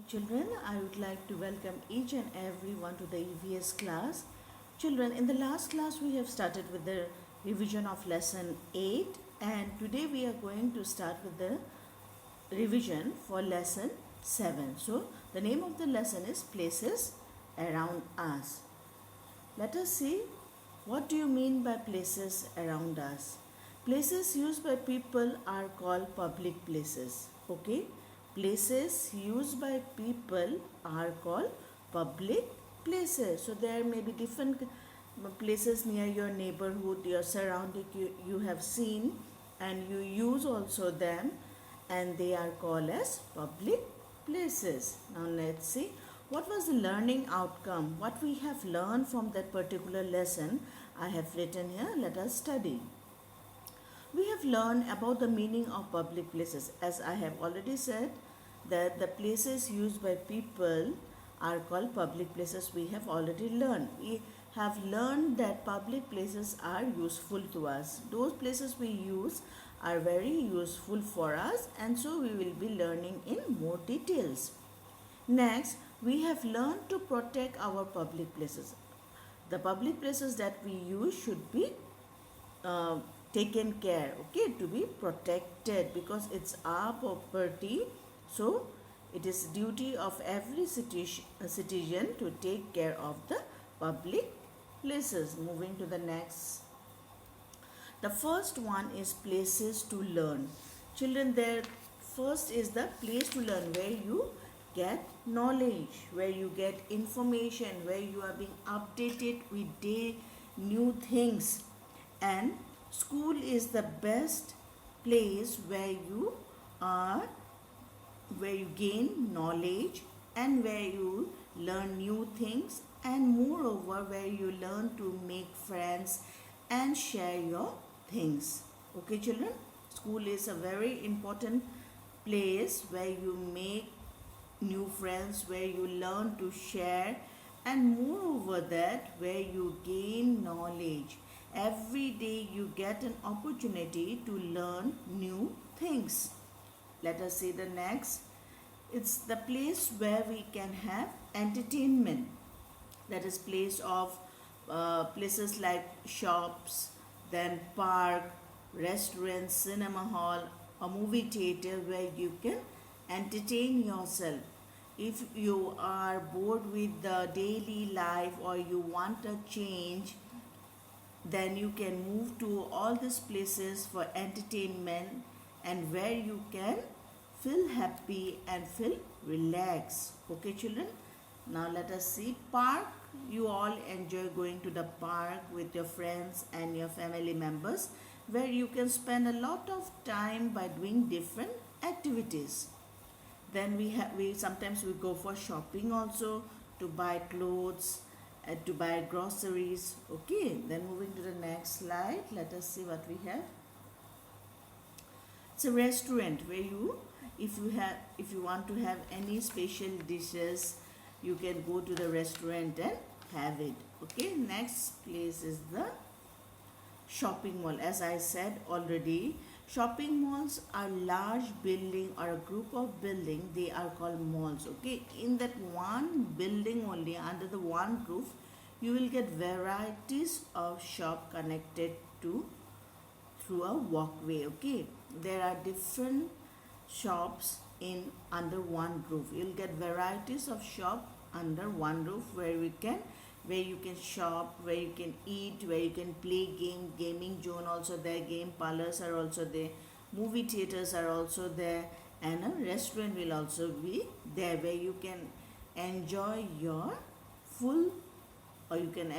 Children, I would like to welcome each and everyone to the EVS class. Children, in the last class we have started with the revision of lesson 8 and today we are going to start with the revision for lesson 7. So, the name of the lesson is Places Around Us. Let us see, what do you mean by places around us? Places used by people are called public places. Okay? Places used by people are called public places. So there may be different places near your neighborhood, your surrounding you have seen and you use also them, and they are called as public places. Now let's see what was the learning outcome, what we have learned from that particular lesson. I have written here, let us study. We have learned about the meaning of public places. As I have already said, that the places used by people are called public places. We have already learned. We have learned that public places are useful to us. Those places we use are very useful for us, and so we will be learning in more details. Next, we have learned to protect our public places. The public places that we use should be taken care, okay, to be protected because it's our property. So it is duty of every citizen to take care of the public places. Moving to the next. The first one is places to learn. Children, there first is the place to learn, where you get knowledge, where you get information, where you are being updated with new things. And school is the best place where you gain knowledge and where you learn new things, and moreover where you learn to make friends and share your things. Okay children, school is a very important place where you make new friends, where you learn to share, and moreover that where you gain knowledge. Every day you get an opportunity to learn new things. Let us see the next. It's the place where we can have entertainment. That is place of places like shops, then park, restaurants, cinema hall, a movie theater where you can entertain yourself. If you are bored with the daily life or you want a change, then you can move to all these places for entertainment and where you can feel happy and feel relaxed. Okay children, now let us see park. You all enjoy going to the park with your friends and your family members, where you can spend a lot of time by doing different activities. Then we sometimes we go for shopping also, to buy clothes, to buy groceries. Okay, then moving to the next slide, let us see what we have. It's a restaurant where if you want to have any special dishes, you can go to the restaurant and have it. Okay, next place is the shopping mall. As I said already, shopping malls are large building or a group of building. They are called malls. Okay, in that one building only, under the one roof, you will get varieties of shop connected through a walkway. Okay, there are different shops in under one roof. You'll get varieties of shop under one roof where you can shop, where you can eat, where you can play gaming zone also there, game parlors are also there, movie theaters are also there, and a restaurant will also be there where you can enjoy your full, or you can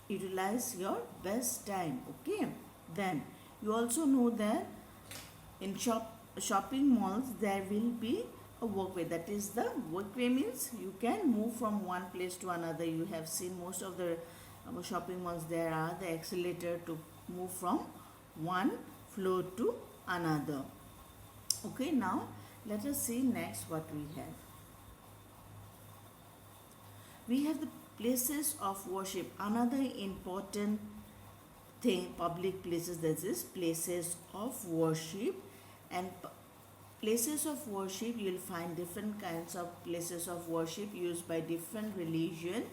utilize your best time. Okay, then you also know that in shopping malls there will be a walkway. That is, the walkway means you can move from one place to another. You have seen most of the shopping malls, there are the accelerator to move from one floor to another. Okay, now let us see next what we have. We have the places of worship. Another important thing, public places, that is places of worship. And places of worship, you'll find different kinds of places of worship used by different religion,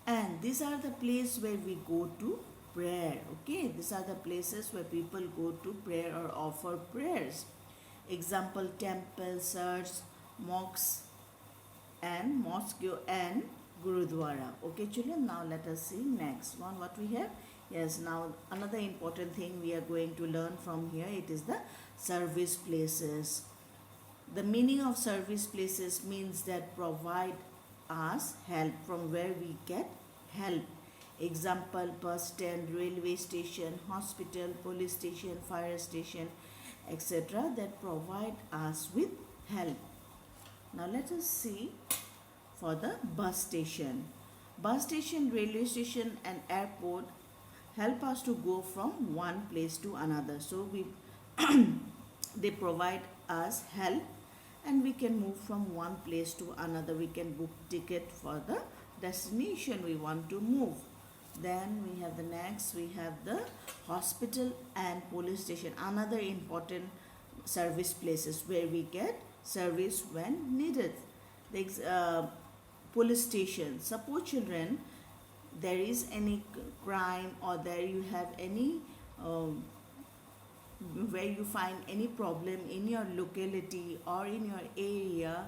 and these are the places where we go to prayer. Okay, these are the places where people go to prayer or offer prayers. Example: temple, church, mosques, and gurudwara. Okay children, now let us see next one what we have. Yes, now another important thing we are going to learn from here, it is the service places. The meaning of service places means that provide us help, from where we get help. Example: bus stand, railway station, hospital, police station, fire station, etc., that provide us with help. Now let us see for the bus station. Bus station, railway station and airport help us to go from one place to another. So they provide us help and we can move from one place to another. We can book ticket for the destination we want to move. Then we have the next, we have the hospital and police station, another important service places where we get service when needed. The police station, suppose children there is any crime or there you have any where you find any problem in your locality or in your area,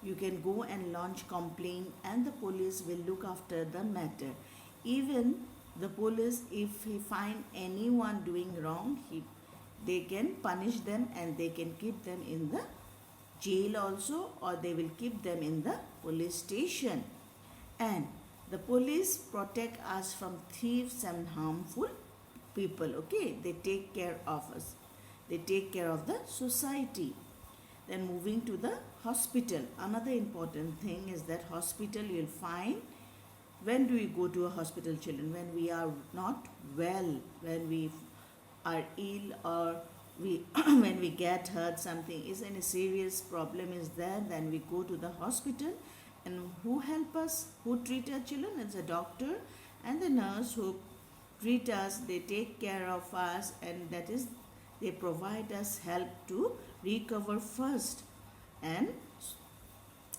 you can go and launch complaint and the police will look after the matter. Even the police, if he find anyone doing wrong, they can punish them and they can keep them in the jail also, or they will keep them in the police station. And the police protect us from thieves and harmful people. Okay, they take care of us, they take care of the society. Then moving to the hospital, another important thing is that hospital you'll find, when do we go to a hospital children? When we are not well, when we are ill, or we when we get hurt, something is any serious problem is there, then we go to the hospital. And who help us, who treat our children? It's a doctor and the nurse who treat us, they take care of us, and that is, they provide us help to recover first, and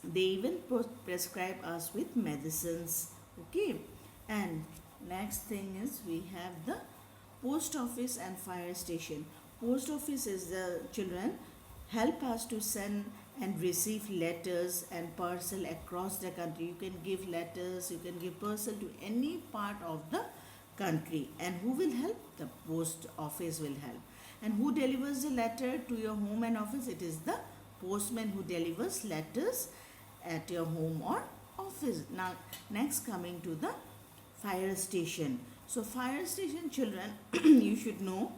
they even prescribe us with medicines. Okay, and next thing is we have the post office and fire station. Post office is the children help us to send and receive letters and parcel across the country. You can give letters, you can give parcel to any part of the country. And who will help? The post office will help. And who delivers the letter to your home and office? It is the postman who delivers letters at your home or office. Now next, coming to the fire station. So fire station children, you should know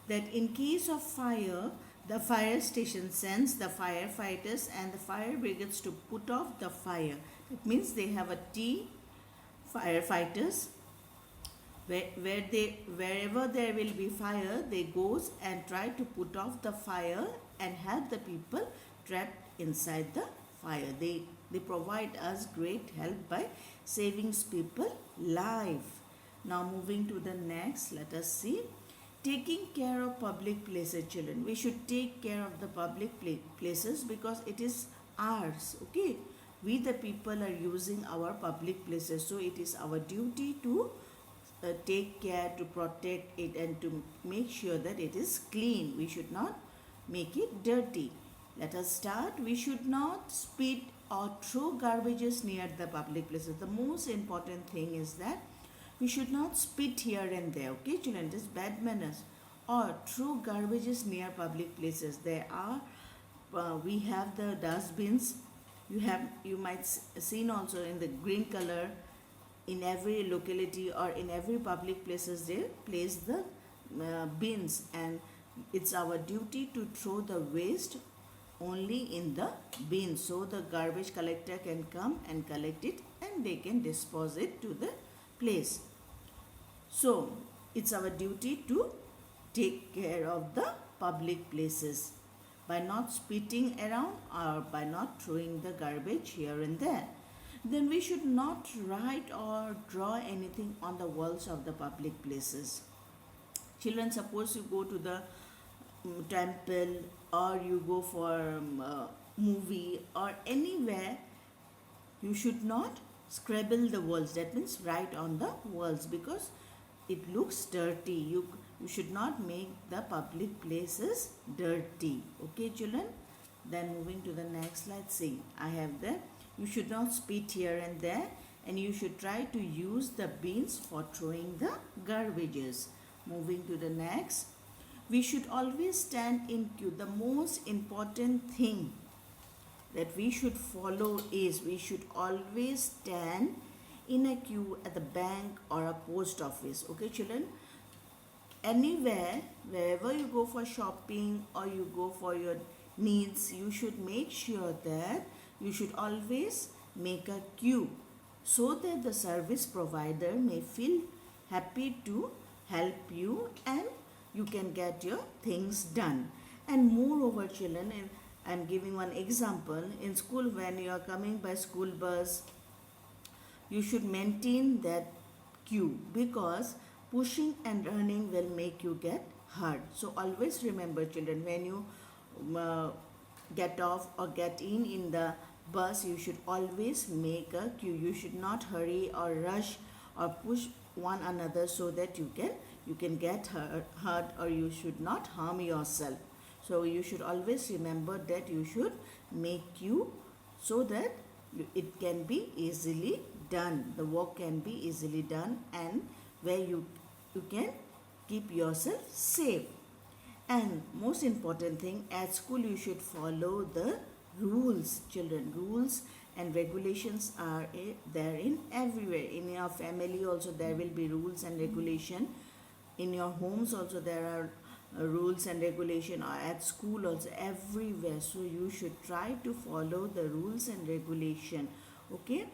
that in case of fire, the fire station sends the firefighters and the fire brigades to put off the fire. It means they have a team firefighters wherever there will be fire, they goes and try to put off the fire and help the people trapped inside the fire. They provide us great help by saving people life. Now moving to the next, let us see. Taking care of public places children. We should take care of the public places because it is ours. Okay, we the people are using our public places, so it is our duty to take care, to protect it, and to make sure that it is clean. We should not make it dirty. Let us start. We should not spit or throw garbages near the public places. The most important thing is that we should not spit here and there. Okay children, it is bad manners. Or throw garbages near public places. There are we have the dustbins. You might seen also in the green color. In every locality or in every public places they place the bins, and it's our duty to throw the waste only in the bin, so the garbage collector can come and collect it and they can dispose it to the place. So it's our duty to take care of the public places by not spitting around or by not throwing the garbage here and there. Then we should not write or draw anything on the walls of the public places. Children, suppose you go to the temple or you go for movie or anywhere, you should not scribble the walls. That means write on the walls, because it looks dirty. You should not make the public places dirty. Okay, children? Then moving to the next slide, see, I have there. You should not spit here and there, and you should try to use the bins for throwing the garbages. Moving to the next, we should always stand in queue. The most important thing that we should follow is we should always stand in a queue at the bank or a post office. Okay, children? Anywhere, wherever you go for shopping or you go for your needs, you should make sure that you should always make a queue, so that the service provider may feel happy to help you and you can get your things done. And moreover, children, and I'm giving one example. In school, when you are coming by school bus, you should maintain that queue, because pushing and running will make you get hurt. So always remember, children, when you get off or get in the bus, you should always make a queue. You should not hurry or rush or push one another, so that you can get hurt, or you should not harm yourself. So you should always remember that you should make queue, so that it can be easily done. The work can be easily done, and where you can keep yourself safe. And most important thing, at school you should follow the rules, children. Rules and regulations are there in everywhere. In your family also there will be rules and regulation. In your homes also there are rules and regulation, or at school also, everywhere. So you should try to follow the rules and regulation. Okay?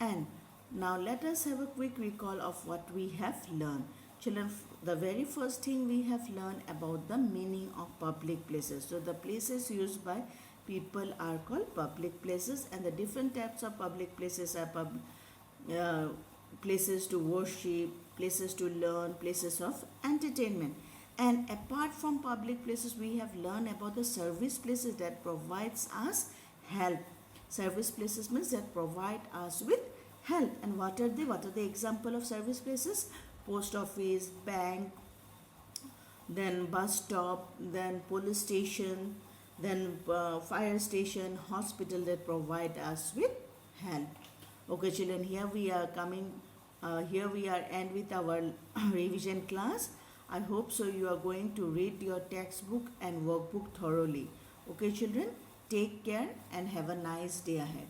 And now let us have a quick recall of what we have learned. Children, the very first thing we have learned about the meaning of public places. So the places used by people are called public places, and the different types of public places are places to worship, places to learn, places of entertainment. And apart from public places, we have learned about the service places that provides us help. Service places means that provide us with help. And what are they? What are the example of service places? Post office, bank, then bus stop, then police station, then fire station, hospital, that provide us with help. Okay, children, here we are end with our revision class. I hope so you are going to read your textbook and workbook thoroughly. Okay, children, take care and have a nice day ahead.